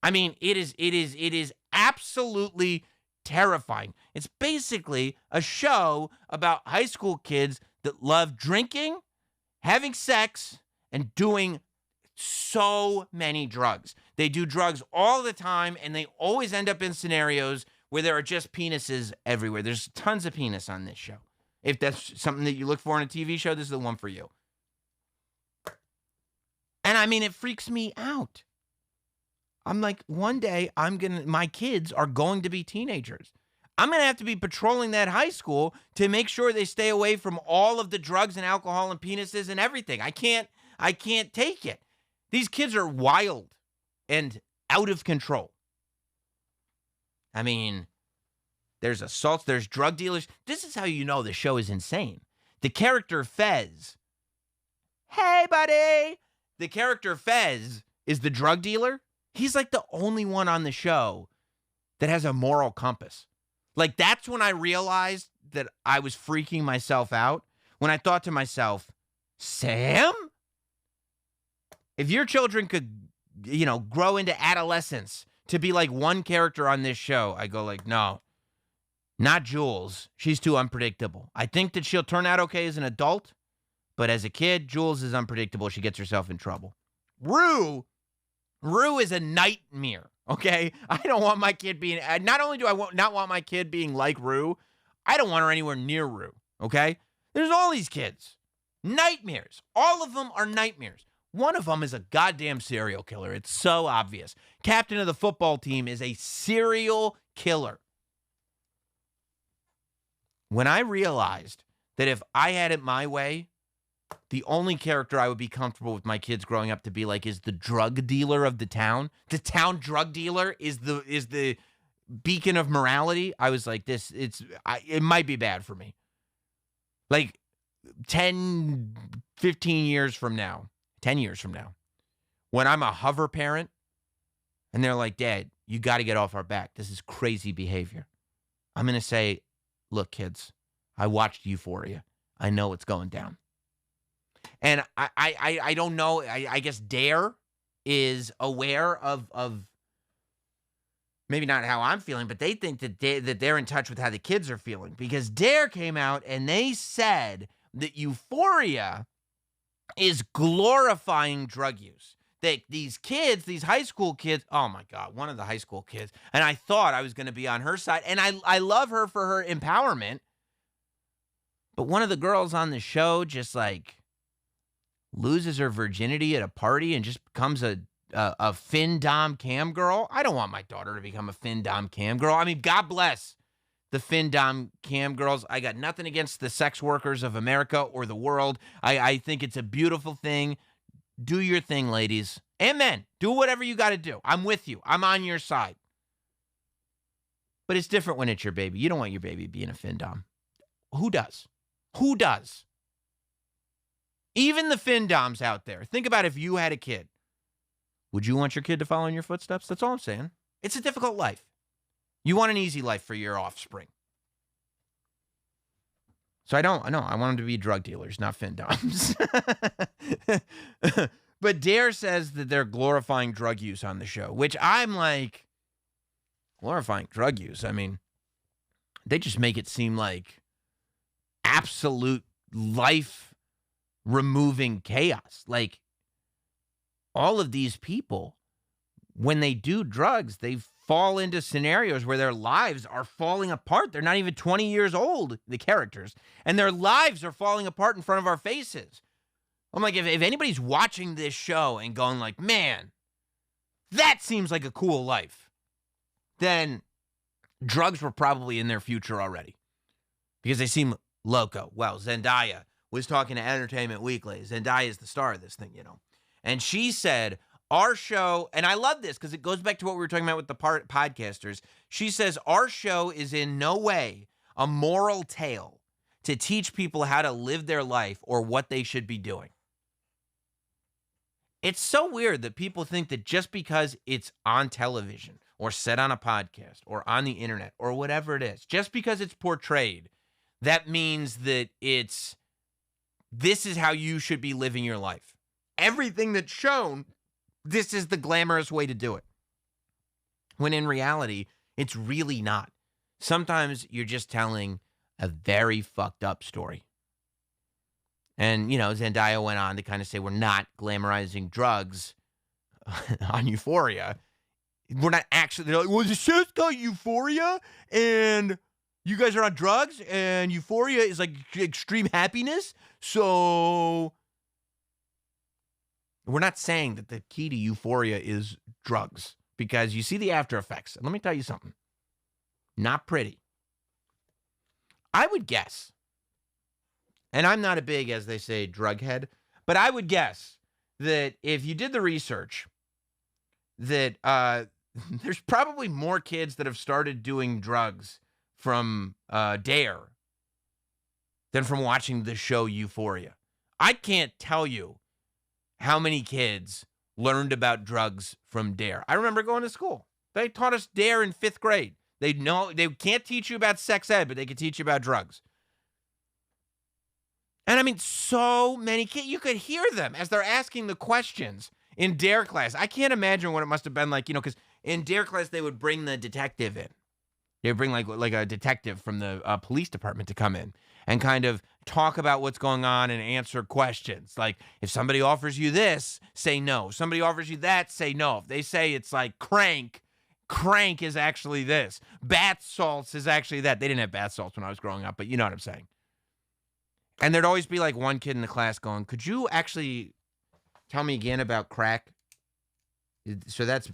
I mean, it is absolutely terrifying. It's basically a show about high school kids that love drinking, having sex, and doing so many drugs. They do drugs all the time, and they always end up in scenarios where there are just penises everywhere. There's tons of penis on this show. If that's something that you look for in a TV show, this is the one for you. And I mean, it freaks me out. I'm like, one day my kids are going to be teenagers. I'm going to have to be patrolling that high school to make sure they stay away from all of the drugs and alcohol and penises and everything. I can't take it. These kids are wild and out of control. I mean, there's assaults, there's drug dealers. This is how you know the show is insane. The character Fez. Hey, buddy. The character Fez is the drug dealer. He's like the only one on the show that has a moral compass. Like, that's when I realized that I was freaking myself out. When I thought to myself, Sam, if your children could, grow into adolescence to be like one character on this show, I go like, no, not Jules. She's too unpredictable. I think that she'll turn out okay as an adult, but as a kid, Jules is unpredictable. She gets herself in trouble. Rue is a nightmare, okay? I don't want my kid being, not only do I not want my kid being like Rue, I don't want her anywhere near Rue, okay? There's all these kids. Nightmares. All of them are nightmares. One of them is a goddamn serial killer. It's so obvious. Captain of the football team is a serial killer. When I realized that if I had it my way, the only character I would be comfortable with my kids growing up to be like is the drug dealer of the town. The town drug dealer is the beacon of morality. I was like, it might be bad for me. Like 10, 15 years from now, 10 years from now, when I'm a hover parent and they're like, Dad, you got to get off our back. This is crazy behavior. I'm going to say, look, kids, I watched Euphoria. I know what's going down. And I don't know. I guess DARE is aware of maybe not how I'm feeling, but they think that they're in touch with how the kids are feeling, because DARE came out and they said that Euphoria is glorifying drug use. That these kids, these high school kids, oh my God, one of the high school kids, and I thought I was going to be on her side, and I love her for her empowerment, but one of the girls on the show just like loses her virginity at a party and just becomes a fin-dom cam girl. I don't want my daughter to become a fin-dom cam girl. I mean, God bless the fin-dom cam girls. I got nothing against the sex workers of America or the world. I think it's a beautiful thing. Do your thing, ladies. And men. Do whatever you got to do. I'm with you. I'm on your side. But it's different when it's your baby. You don't want your baby being a fin-dom. Who does? Who does? Even the fin-doms out there. Think about if you had a kid. Would you want your kid to follow in your footsteps? That's all I'm saying. It's a difficult life. You want an easy life for your offspring. So I want them to be drug dealers, not findoms. But Dare says that they're glorifying drug use on the show, which I'm like, glorifying drug use? I mean, they just make it seem like absolute life-removing chaos. Like, all of these people, when they do drugs, they fall into scenarios where their lives are falling apart. They're not even 20 years old, the characters, and their lives are falling apart in front of our faces. I'm like, if anybody's watching this show and going like, man, that seems like a cool life, then drugs were probably in their future already because they seem loco. Well, Zendaya was talking to Entertainment Weekly. Zendaya is the star of this thing, you know. And she said, our show, and I love this because it goes back to what we were talking about with the podcasters. She says, our show is in no way a moral tale to teach people how to live their life or what they should be doing. It's so weird that people think that just because it's on television or said on a podcast or on the internet or whatever it is, just because it's portrayed, that means that this is how you should be living your life. Everything that's shown, this is the glamorous way to do it. When in reality, it's really not. Sometimes you're just telling a very fucked up story. And, you know, Zendaya went on to kind of say, we're not glamorizing drugs on Euphoria. We're not actually, they're like, well, the show's called Euphoria, and you guys are on drugs, and Euphoria is like extreme happiness. So we're not saying that the key to Euphoria is drugs, because you see the after effects. And let me tell you something. Not pretty. I would guess, and I'm not a big, as they say, drug head, but I would guess that if you did the research, that there's probably more kids that have started doing drugs from Dare than from watching the show Euphoria. I can't tell you how many kids learned about drugs from Dare. I remember going to school. They taught us Dare in 5th grade. They can't teach you about sex ed, but they can teach you about drugs. And I mean, so many kids, you could hear them as they're asking the questions in Dare class. I can't imagine what it must have been like, you know, because in Dare class, they would bring the detective in. They would bring like a detective from the police department to come in and kind of talk about what's going on and answer questions. Like, if somebody offers you this, say no. If somebody offers you that, say no. If they say it's like crank is actually this. Bath salts is actually that. They didn't have bath salts when I was growing up, but you know what I'm saying. And there'd always be like one kid in the class going, could you actually tell me again about crack? So that's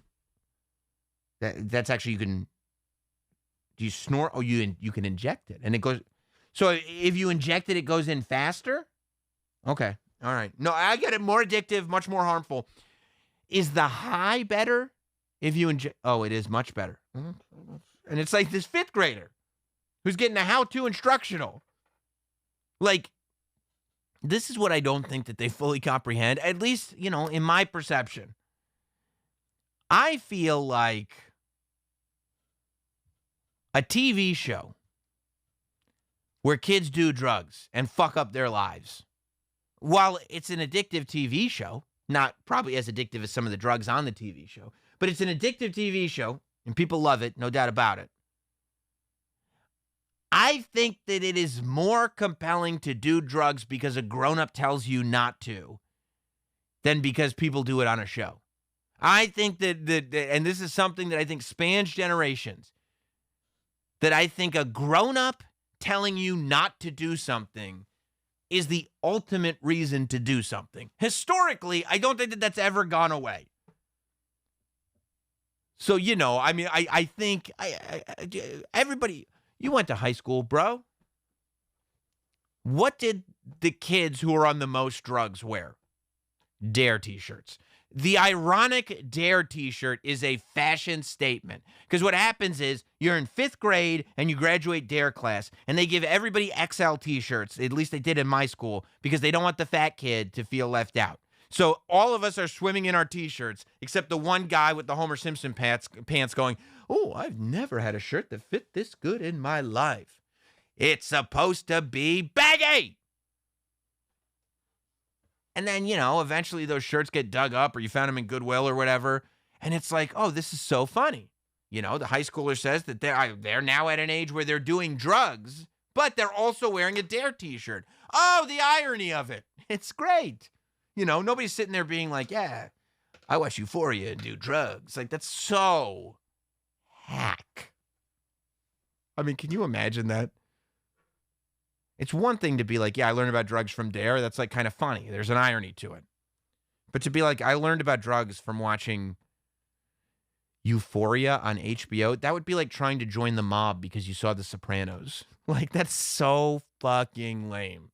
actually, do you snort? Oh, you can inject it. And it goes, so if you inject it, it goes in faster? Okay. All right. No, I get it. More addictive, much more harmful. Is the high better if you inject? Oh, it is much better. And it's like this 5th grader who's getting a how-to instructional. Like, this is what I don't think that they fully comprehend, at least, you know, in my perception. I feel like a TV show where kids do drugs and fuck up their lives, while it's an addictive TV show, not probably as addictive as some of the drugs on the TV show, but it's an addictive TV show, and people love it, no doubt about it. I think that it is more compelling to do drugs because a grown-up tells you not to than because people do it on a show. I think that and this is something that I think spans generations, that I think a grown-up telling you not to do something is the ultimate reason to do something. Historically, I don't think that that's ever gone away. So, you know, I mean, I think everybody... You went to high school, bro. What did the kids who are on the most drugs wear? Dare t-shirts. The ironic Dare t-shirt is a fashion statement. Because what happens is you're in 5th grade and you graduate Dare class, and they give everybody XL t-shirts. At least they did in my school, because they don't want the fat kid to feel left out. So all of us are swimming in our t-shirts, except the one guy with the Homer Simpson pants going, oh, I've never had a shirt that fit this good in my life. It's supposed to be baggy. And then, eventually those shirts get dug up or you found them in Goodwill or whatever. And it's like, oh, this is so funny. The high schooler says that they're now at an age where they're doing drugs, but they're also wearing a DARE t-shirt. Oh, the irony of it. It's great. Nobody's sitting there being like, yeah, I watch Euphoria and do drugs. Like, that's so hack. I mean, can you imagine that? It's one thing to be like, yeah, I learned about drugs from DARE. That's like kind of funny. There's an irony to it. But to be like, I learned about drugs from watching Euphoria on HBO, that would be like trying to join the mob because you saw The Sopranos. Like, that's so fucking lame.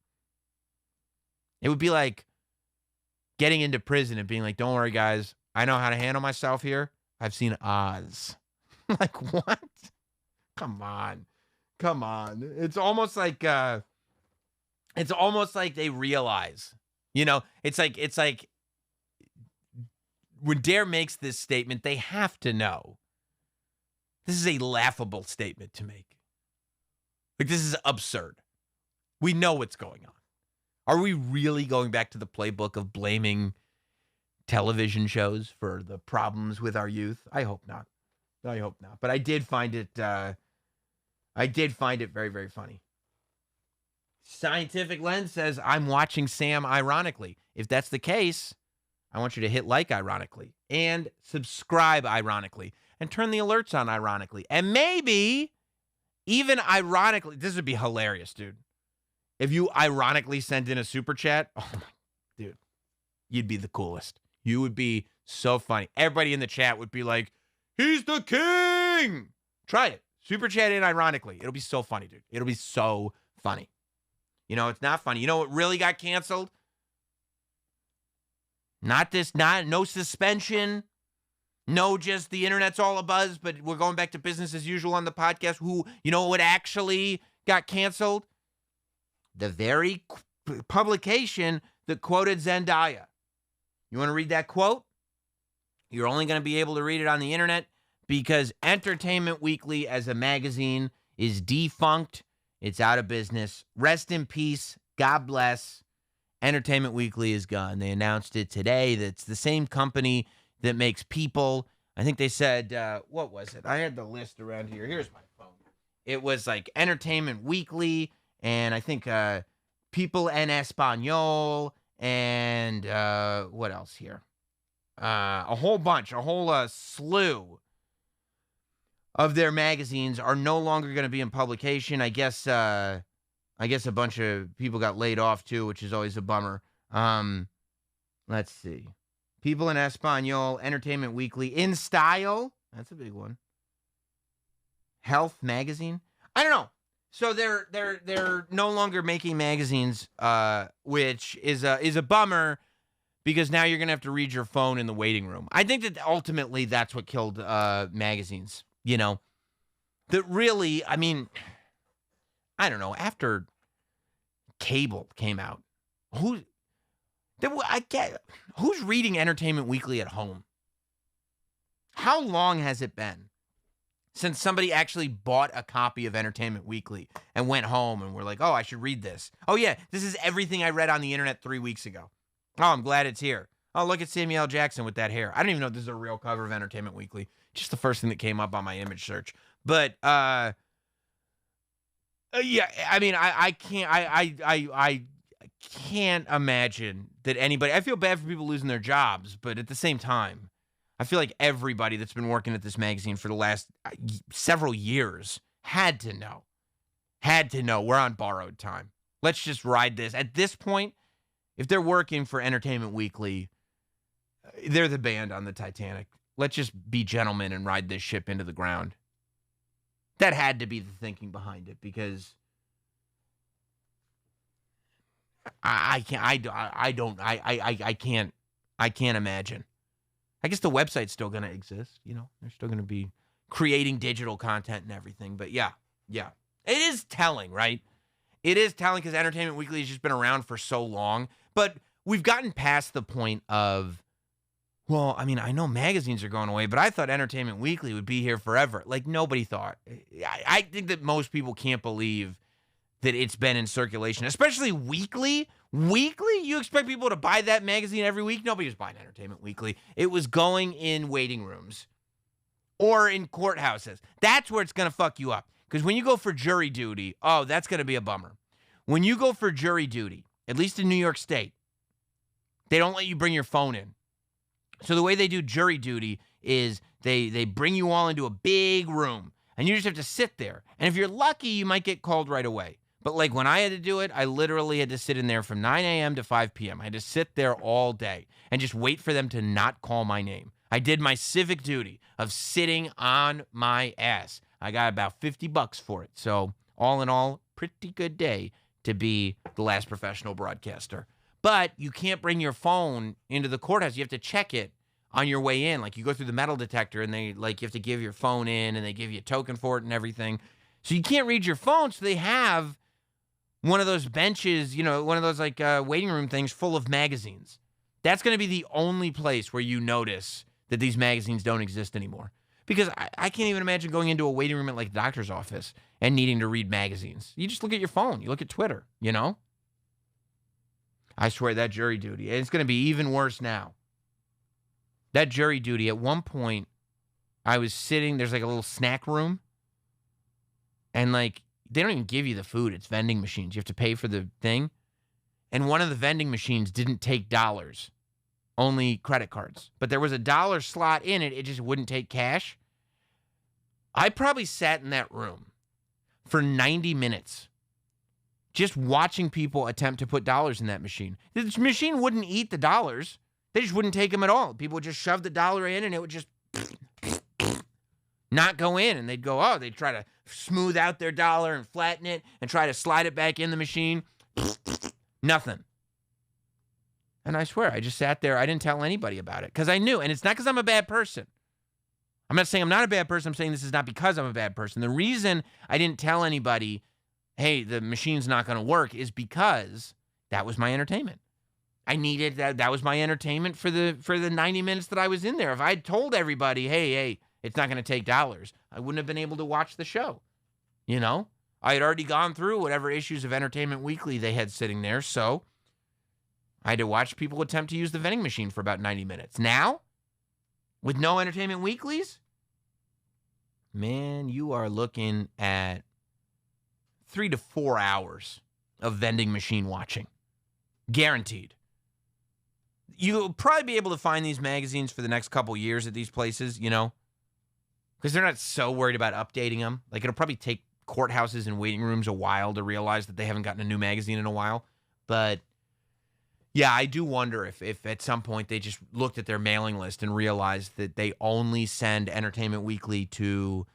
It would be like getting into prison and being like, don't worry, guys. I know how to handle myself here. I've seen Oz. Like, what? Come on. It's almost like they realize, it's like when DARE makes this statement, they have to know this is a laughable statement to make. Like, this is absurd. We know what's going on. Are we really going back to the playbook of blaming television shows for the problems with our youth? I hope not. But I did find it very, very funny. Scientific Lens says, I'm watching Sam ironically. If that's the case, I want you to hit like ironically and subscribe ironically and turn the alerts on ironically. And maybe even ironically, this would be hilarious, dude. If you ironically send in a super chat, oh my, dude, you'd be the coolest. You would be so funny. Everybody in the chat would be like, he's the king. Try it. Super chat in ironically. It'll be so funny, dude. It'll be so funny. It's not funny. You know what really got canceled? No suspension. No, just the internet's all abuzz, but we're going back to business as usual on the podcast. What actually got canceled? The very publication that quoted Zendaya. You want to read that quote? You're only going to be able to read it on the internet because Entertainment Weekly as a magazine is defunct. It's out of business. Rest in peace. God bless. Entertainment Weekly is gone. They announced it today. That's the same company that makes People. I think they said, what was it? I had the list around here. Here's my phone. It was like Entertainment Weekly, and I think People en Español, and what else here? A whole slew of their magazines are no longer going to be in publication. I guess a bunch of people got laid off too, which is always a bummer. Let's see. People in Español, Entertainment Weekly, In Style. That's a big one. Health Magazine. I don't know. So they're no longer making magazines, which is a bummer because now you're gonna have to read your phone in the waiting room. I think that ultimately that's what killed magazines. That really, I mean, I don't know. After cable came out, who's reading Entertainment Weekly at home? How long has it been since somebody actually bought a copy of Entertainment Weekly and went home and were like, oh, I should read this. Oh, yeah, this is everything I read on the internet 3 weeks ago. Oh, I'm glad it's here. Oh, look at Samuel L. Jackson with that hair. I don't even know if this is a real cover of Entertainment Weekly. Just the first thing that came up on my image search. But, yeah, I mean, I can't imagine that anybody, I feel bad for people losing their jobs, but at the same time, I feel like everybody that's been working at this magazine for the last several years had to know we're on borrowed time. Let's just ride this. At this point, if they're working for Entertainment Weekly, they're the band on the Titanic. Let's just be gentlemen and ride this ship into the ground. That had to be the thinking behind it because I can't imagine. I guess the website's still going to exist. They're still going to be creating digital content and everything. But yeah. It is telling, right? It is telling because Entertainment Weekly has just been around for so long. But we've gotten past the point of, well, I mean, I know magazines are going away, but I thought Entertainment Weekly would be here forever. Like, nobody thought. I think that most people can't believe that it's been in circulation, especially weekly. Weekly? You expect people to buy that magazine every week? Nobody was buying Entertainment Weekly. It was going in waiting rooms or in courthouses. That's where it's going to fuck you up. Because when you go for jury duty, oh, that's going to be a bummer. When you go for jury duty, at least in New York State, they don't let you bring your phone in. So the way they do jury duty is they bring you all into a big room, and you just have to sit there. And if you're lucky, you might get called right away. But like when I had to do it, I literally had to sit in there from 9 a.m. to 5 p.m. I had to sit there all day and just wait for them to not call my name. I did my civic duty of sitting on my ass. I got about $50 for it. So all in all, pretty good day to be the last professional broadcaster. But you can't bring your phone into the courthouse. You have to check it on your way in. Like you go through the metal detector and you have to give your phone in and they give you a token for it and everything. So you can't read your phone. So they have one of those benches, one of those waiting room things full of magazines. That's going to be the only place where you notice that these magazines don't exist anymore. Because I can't even imagine going into a waiting room at like the doctor's office and needing to read magazines. You just look at your phone. You look at Twitter, I swear that jury duty, and it's going to be even worse now. That jury duty, at one point, I was sitting, there's like a little snack room, and they don't even give you the food. It's vending machines. You have to pay for the thing. And one of the vending machines didn't take dollars, only credit cards. But there was a dollar slot in it. It just wouldn't take cash. I probably sat in that room for 90 minutes just watching people attempt to put dollars in that machine. This machine wouldn't eat the dollars. They just wouldn't take them at all. People would just shove the dollar in and it would just not go in. And they'd try to smooth out their dollar and flatten it and try to slide it back in the machine. Nothing. And I swear, I just sat there. I didn't tell anybody about it because I knew. And it's not because I'm a bad person. I'm not saying I'm not a bad person. I'm saying this is not because I'm a bad person. The reason I didn't tell anybody, hey, the machine's not going to work, is because that was my entertainment. I needed that. That was my entertainment for the 90 minutes that I was in there. If I had told everybody, hey, it's not going to take dollars, I wouldn't have been able to watch the show. I had already gone through whatever issues of Entertainment Weekly they had sitting there, so I had to watch people attempt to use the vending machine for about 90 minutes. Now, with no Entertainment Weeklies, man, you are looking at 3 to 4 hours of vending machine watching. Guaranteed. You'll probably be able to find these magazines for the next couple years at these places, because they're not so worried about updating them. It'll probably take courthouses and waiting rooms a while to realize that they haven't gotten a new magazine in a while. But yeah, I do wonder if at some point they just looked at their mailing list and realized that they only send Entertainment Weekly to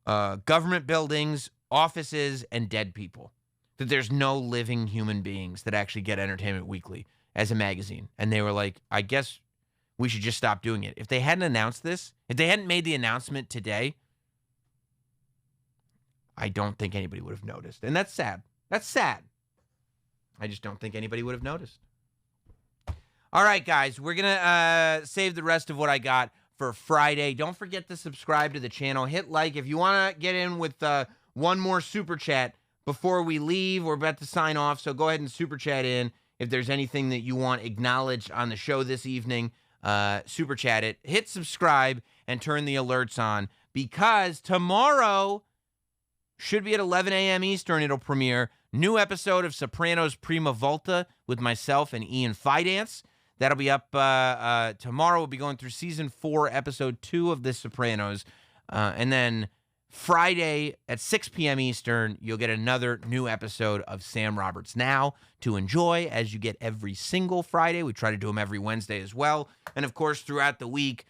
government buildings, offices, and dead people. That there's no living human beings that actually get Entertainment Weekly as a magazine. And they were like, I guess we should just stop doing it. If they hadn't announced this, if they hadn't made the announcement today, I don't think anybody would have noticed. And that's sad. That's sad. I just don't think anybody would have noticed. All right, guys, we're going to save the rest of what I got for Friday. Don't forget to subscribe to the channel. Hit like. If you want to get in with one more super chat before we leave, we're about to sign off, so go ahead and super chat in. If there's anything that you want acknowledged on the show this evening, super chat it. Hit subscribe and turn the alerts on, because tomorrow should be at 11 a.m. Eastern. It'll premiere new episode of Sopranos Prima Volta with myself and Ian Fidance. That'll be up tomorrow. We'll be going through season 4, episode 2 of The Sopranos. And then Friday at 6 p.m. Eastern, you'll get another new episode of Sam Roberts Now to enjoy, as you get every single Friday. We try to do them every Wednesday as well. And, of course, throughout the week,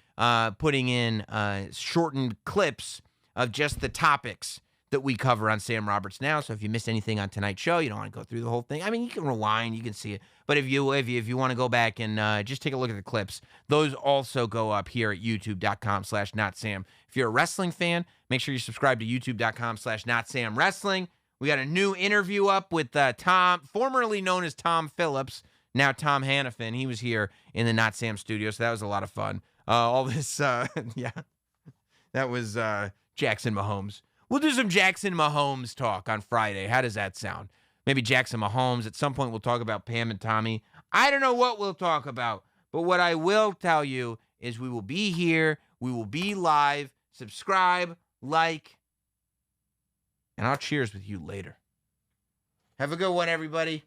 putting in shortened clips of just the topics that we cover on Sam Roberts Now. So if you missed anything on tonight's show, you don't want to go through the whole thing. I mean, you can rewind, you can see it. But if you want to go back and just take a look at the clips, those also go up here at youtube.com/notsam. If you're a wrestling fan, make sure you subscribe to youtube.com/notsamwrestling. We got a new interview up with Tom, formerly known as Tom Phillips, now Tom Hannafin. He was here in the Not Sam studio, so that was a lot of fun. All this, yeah, that was Jackson Mahomes. We'll do some Jackson Mahomes talk on Friday. How does that sound? Maybe Jackson Mahomes. At some point, we'll talk about Pam and Tommy. I don't know what we'll talk about, but what I will tell you is we will be here. We will be live. Subscribe, like, and I'll cheers with you later. Have a good one, everybody.